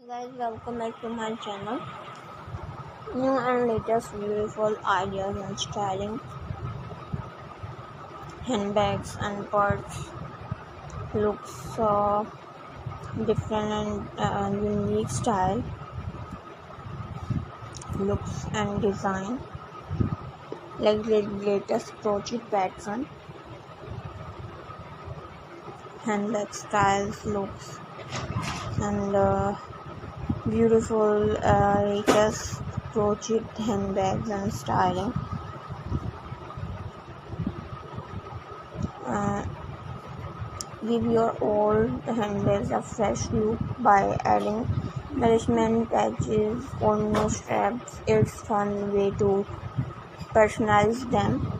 Guys, welcome back to my channel. New and latest beautiful ideas and styling handbags and purse looks different and unique style, looks and design like the latest crochet pattern, handbag styles, looks and beautiful latest crochet handbags and styling. Give your old handbags a fresh look by adding nourishment patches or new straps. It's fun way to personalize them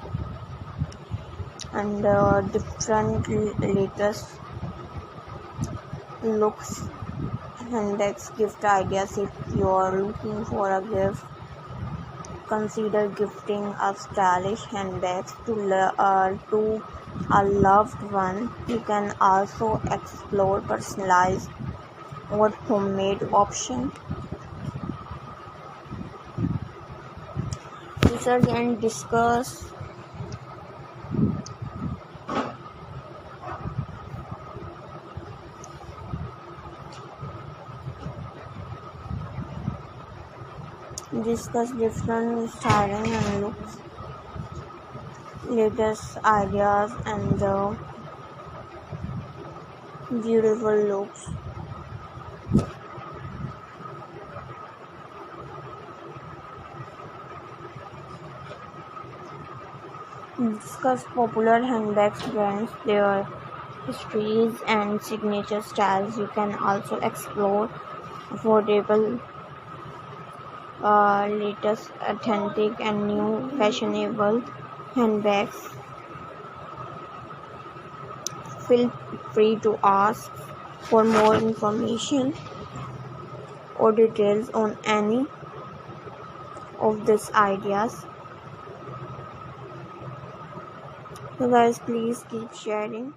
and different latest looks handbags gift ideas. If you're looking for a gift, consider gifting a stylish handbag to a loved one. You can also explore personalized or homemade options. Research and discuss different styling and looks, latest ideas and beautiful looks. Discuss popular handbags brands, their histories and signature styles. You can also explore affordable, latest, authentic and new fashionable handbags. Feel free to ask for more information or details on any of these ideas. So guys, please keep sharing.